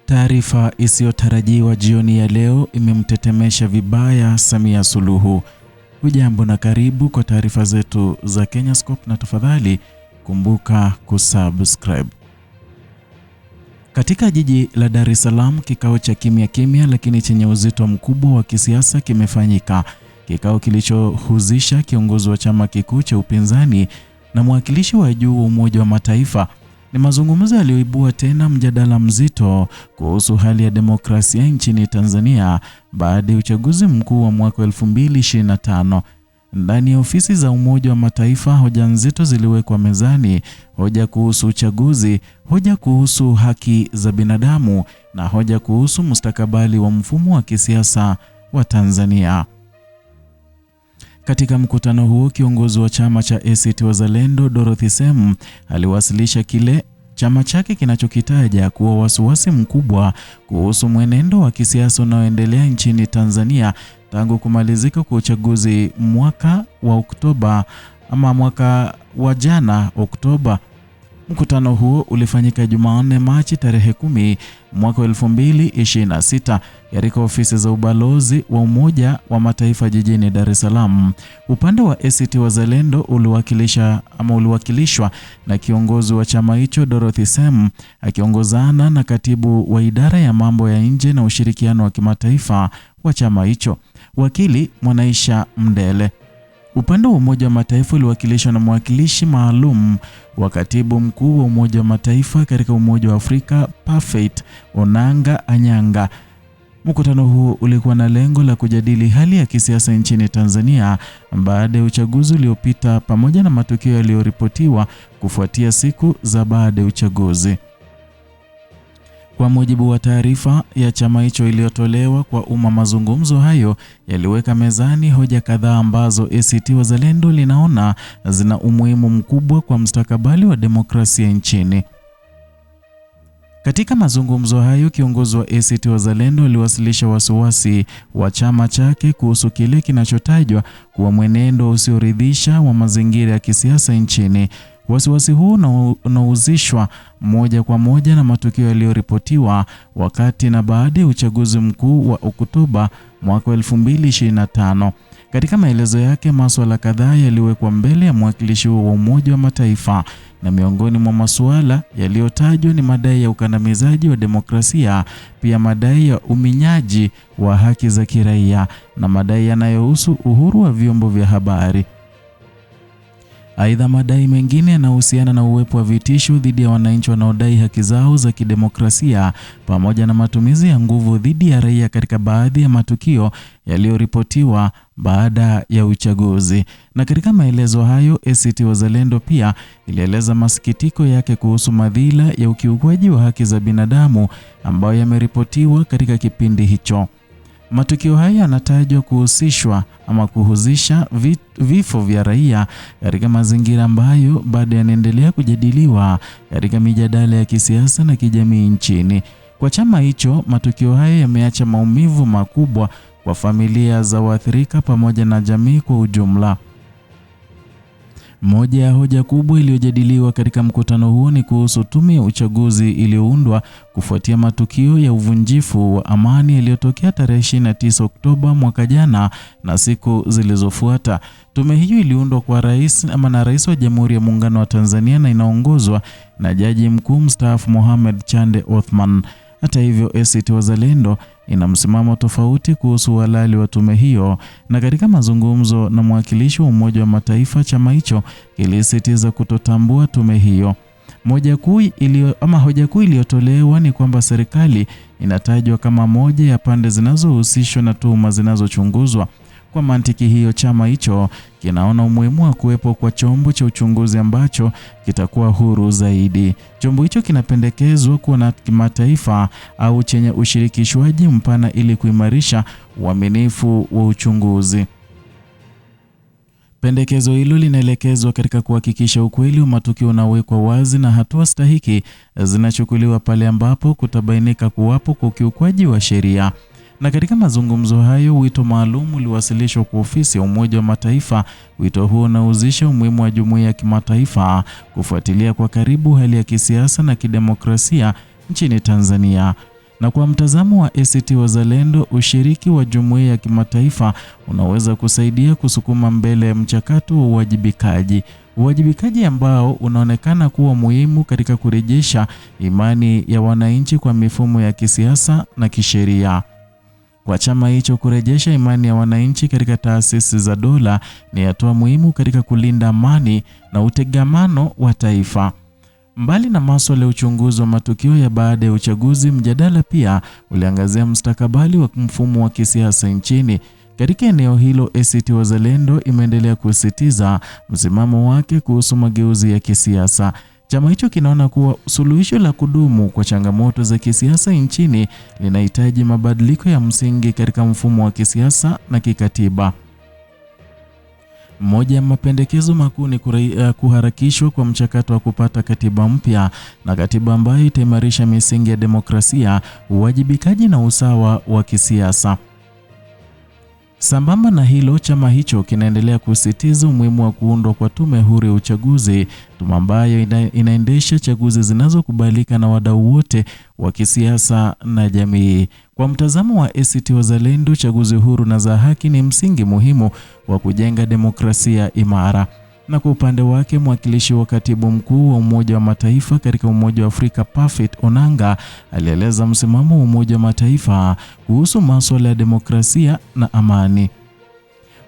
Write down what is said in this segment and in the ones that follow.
Taarifa isiyotarajiwa jioni ya leo imemtetemesha vibaya Samia Suluhu. Hujambo na karibu kwa taarifa zetu za Kenyascope, na tafadhali kumbuka kusubscribe. Katika jiji la Dar es Salaam, kikao cha kimya lakini chenye uzito mkubwa wa kisiasa kimefanyika. Kikao kilichohusisha kiongozi wa chama kikuu cha upinzani na mwakilishi wa juu wa Umoja wa Mataifa. Ni mazungumzo yaliyoibua tena mjadala mzito kuhusu hali ya demokrasia nchini Tanzania baada ya uchaguzi mkuu wa mwaka 2025. Ndani ya ofisi za Umoja wa Mataifa, hoja nzito ziliwekwa mezani: hoja kuhusu uchaguzi, hoja kuhusu haki za binadamu na hoja kuhusu mustakabali wa mfumo wa kisiasa wa Tanzania. Katika mkutano huo, kiongozi wa chama cha ACT Wazalendo Dorothy Semu aliwasilisha kile chama chake kinachokitaja kuwa wasiwasi mkubwa kuhusu mwenendo wa kisiasa unaoendelea nchini Tanzania tangu kumalizika kwa uchaguzi mwaka wa jana Oktoba. Mkutano huo ulifanyika Jumanne Machi tarehe 10 mwaka 2026 katika ofisi za ubalozi wa Umoja wa Mataifa jijini Dar es Salaam. Upande wa ACT Wazalendo uliwakilishwa na kiongozi wa chama hicho Dorothy Semu akiongozana na katibu wa idara ya mambo ya nje na ushirikiano wa kimataifa wa chama hicho, wakili Mwanaisha Mdele. Upande wa Umoja wa Mataifa uliwakilishwa na mwakilishi maalum wa katibu mkuu wa Umoja wa Mataifa katika Umoja wa Afrika Parfait Onanga Anyanga. Mkutano huo ulikuwa na lengo la kujadili hali ya kisiasa nchini Tanzania baada ya uchaguzi uliopita pamoja na matukio yaliyoripotiwa kufuatia siku za baada ya uchaguzi. Kwa mujibu wa taarifa ya chama hicho iliyotolewa kwa umma, mazungumzo hayo yaliweka mezani hoja kadhaa ambazo ACT Wazalendo linaona zina umuhimu mkubwa kwa mustakabali wa demokrasia nchini. Katika mazungumzo hayo, kiongozi wa ACT Wazalendo aliwasilisha wasiwasi wa chama chake kuhusu kile kinachotajwa kuwa mwenendo usioridhisha wa mazingira ya kisiasa nchini. Wasiwasi huu unahusishwa moja kwa moja na matukio yaliyoripotiwa wakati na baada ya uchaguzi mkuu wa Oktoba mwaka 2025. Katika maelezo yake, masuala kadhaa yaliwekwa mbele ya mwakilishi wa Umoja wa Mataifa, na miongoni mwa masuala yaliyotajwa ni madai ya ukandamizaji wa demokrasia, pia madai ya uminyaji wa haki za kiraia na madai yanayohusu uhuru wa vyombo vya habari. Aidha, madai mengine yanahusiana na uwepo wa vitisho dhidi ya wananchi wanaodai haki zao za kidemokrasia pamoja na matumizi ya nguvu dhidi ya raia katika baadhi ya matukio yaliyoripotiwa baada ya uchaguzi. Na katika maelezo hayo, ACT Wazalendo pia ilieleza masikitiko yake kuhusu madhila ya ukiukwaji wa haki za binadamu ambayo yameripotiwa katika kipindi hicho. Matukio haya yanatajwa kuhusisha vifo vya raia katika mazingira ambayo bado yanaendelea kujadiliwa katika mijadala ya kisiasa na kijamii nchini. Kwa chama hicho, matukio haya yameacha maumivu makubwa kwa familia za waathirika pamoja na jamii kwa ujumla. Moja ya hoja kubwa iliyojadiliwa katika mkutano huo ni kuhusu tume ya uchaguzi iliyoundwa kufuatia matukio ya uvunjifu wa amani yaliyotokea tarehe 29 Oktoba mwaka jana na siku zilizofuata. Tume hiyo iliundwa kwa rais wa Jamhuri ya Muungano wa Tanzania na inaongozwa na Jaji Mkuu mstaafu Mohamed Chande Othman. Hata hivyo, ACT Wazalendo ina msimamo tofauti kuhusu uhalali wa tume hiyo, na katika mazungumzo na mwakilishi wa Umoja wa Mataifa, chama hicho kilisisitiza kutotambua tume hiyo. Hoja kuu iliyotolewa ni kwamba serikali inatajwa kama moja ya pande zinazohusishwa na tuhuma zinazochunguzwa. Kwa mantiki hiyo, chama hicho kinaona umuhimu wa kuwepo kwa chombo cha uchunguzi ambacho kitakuwa huru zaidi. Chombo hicho kinapendekezwa kuwa na kimataifa au chenye ushirikishwaji mpana ili kuimarisha uaminifu wa uchunguzi. Pendekezo hilo linaelekezwa katika kuhakikisha ukweli wa matukio unawekwa wazi na hatua stahiki zinachukuliwa pale ambapo kutabainika kuwapo kwa ukiukwaji wa sheria. Na katika mazungumzo hayo, wito maalum uliwasilishwa kwa ofisi ya Umoja wa Mataifa. Wito huo unahusisha umuhimu wa jumuiya ya kimataifa kufuatilia kwa karibu hali ya kisiasa na kidemokrasia nchini Tanzania. Na kwa mtazamo wa ACT Wazalendo, ushiriki wa jumuiya ya kimataifa unaweza kusaidia kusukuma mbele mchakato wa uwajibikaji ambao unaonekana kuwa muhimu katika kurejesha imani ya wananchi kwa mifumo ya kisiasa na kisheria. Kwa chama hicho kurejesha imani ya wananchi katika taasisi za dola ni hatua muhimu katika kulinda amani na utengamano wa taifa. Mbali na masuala ya uchunguzi wa matukio ya baada ya uchaguzi, mjadala pia uliangazia mustakabali wa mfumo wa kisiasa nchini. Katika eneo hilo, ACT Wazalendo imeendelea kusisitiza msimamo wake kuhusu mageuzi ya kisiasa. Chama hicho kinaona kuwa suluhisho la kudumu kwa changamoto za kisiasa nchini linahitaji mabadiliko ya msingi katika mfumo wa kisiasa na kikatiba. Moja ya mapendekezo makuu ni kuharakishwa kwa mchakato wa kupata katiba mpya na katiba ambayo itaimarisha misingi ya demokrasia, uwajibikaji na usawa wa kisiasa. Sambamba na hilo, chama hicho kinaendelea kusisitiza umuhimu wa kuundwa kwa tume huru ya uchaguzi, tume ambayo inaendesha chaguzi zinazokubalika na wadau wote wa kisiasa na jamii. Kwa mtazamo wa ACT Wazalendo, chaguzi huru na za haki ni msingi muhimu wa kujenga demokrasia imara. Na kwa upande wake, mwakilishi wa katibu mkuu wa Umoja wa Mataifa katika Umoja wa Afrika Parfait Onanga alieleza msimamo wa Umoja wa Mataifa kuhusu masuala ya demokrasia na amani.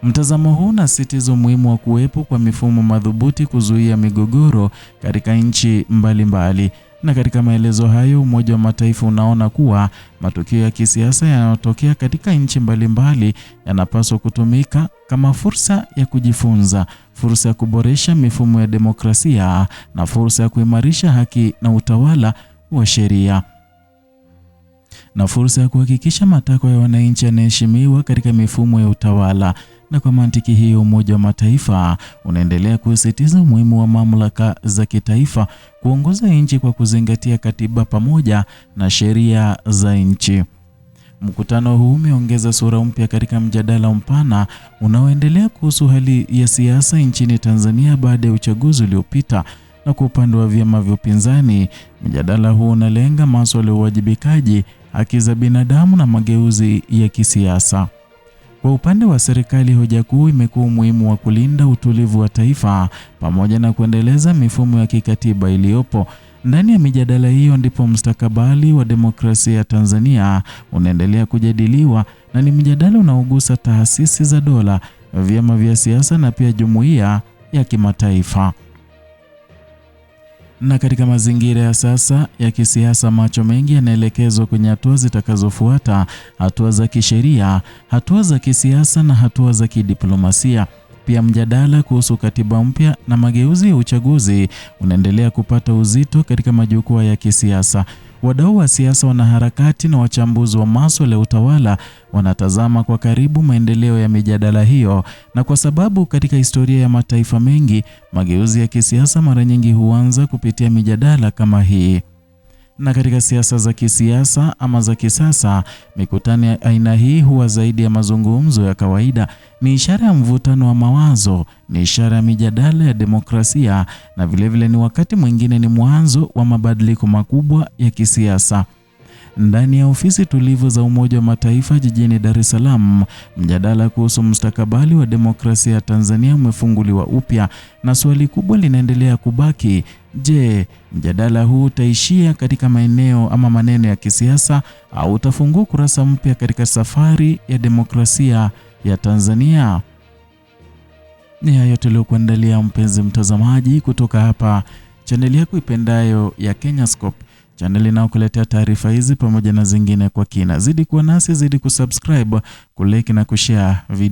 Mtazamo huu unasisitiza umuhimu wa kuwepo kwa mifumo madhubuti kuzuia migogoro katika nchi mbalimbali. Na katika maelezo hayo, Umoja wa Mataifa unaona kuwa matukio ya kisiasa yanayotokea katika nchi mbalimbali yanapaswa kutumika kama fursa ya kujifunza, fursa ya kuboresha mifumo ya demokrasia na fursa ya kuimarisha haki na utawala wa sheria, na fursa ya kuhakikisha matakwa ya wananchi yanaheshimiwa katika mifumo ya utawala. Na kwa mantiki hiyo, Umoja wa Mataifa unaendelea kusisitiza umuhimu wa mamlaka za kitaifa kuongoza nchi kwa kuzingatia katiba pamoja na sheria za nchi. Mkutano huu umeongeza sura mpya katika mjadala mpana unaoendelea kuhusu hali ya siasa nchini Tanzania baada ya uchaguzi uliopita. Na kwa upande wa vyama vya upinzani, mjadala huu unalenga masuala ya uwajibikaji, haki za binadamu na mageuzi ya kisiasa. Kwa upande wa serikali, hoja kuu imekuwa umuhimu wa kulinda utulivu wa taifa pamoja na kuendeleza mifumo ya kikatiba iliyopo. Ndani ya mijadala hiyo ndipo mustakabali wa demokrasia ya Tanzania unaendelea kujadiliwa, na ni mjadala unaogusa taasisi za dola, vyama vya siasa na pia jumuiya ya kimataifa. Na katika mazingira ya sasa ya kisiasa, macho mengi yanaelekezwa kwenye hatua zitakazofuata, hatua za kisheria, hatua za kisiasa na hatua za kidiplomasia. Pia mjadala kuhusu katiba mpya na mageuzi ya uchaguzi unaendelea kupata uzito katika majukwaa ya kisiasa. Wadau wa siasa, wanaharakati na wachambuzi wa masuala ya utawala wanatazama kwa karibu maendeleo ya mijadala hiyo, na kwa sababu katika historia ya mataifa mengi mageuzi ya kisiasa mara nyingi huanza kupitia mijadala kama hii. Na katika siasa za kisiasa ama za kisasa, mikutano ya aina hii huwa zaidi ya mazungumzo ya kawaida. Ni ishara ya mvutano wa mawazo, ni ishara ya mijadala ya demokrasia, na vilevile ni wakati mwingine ni mwanzo wa mabadiliko makubwa ya kisiasa. Ndani ya ofisi tulivu za Umoja wa Mataifa jijini Dar es Salaam, mjadala kuhusu mustakabali wa demokrasia ya Tanzania umefunguliwa upya, na swali kubwa linaendelea kubaki: je, mjadala huu utaishia katika maneno ya kisiasa au utafungua kurasa mpya katika safari ya demokrasia ya Tanzania? Ni hayo tuliokuandalia, mpenzi mtazamaji, kutoka hapa chaneli yako ipendayo ya Kenyascope, chaneli inayokuletea taarifa hizi pamoja na zingine kwa kina. Zidi kuwa nasi, zidi kusubscribe, kulike na kushare video.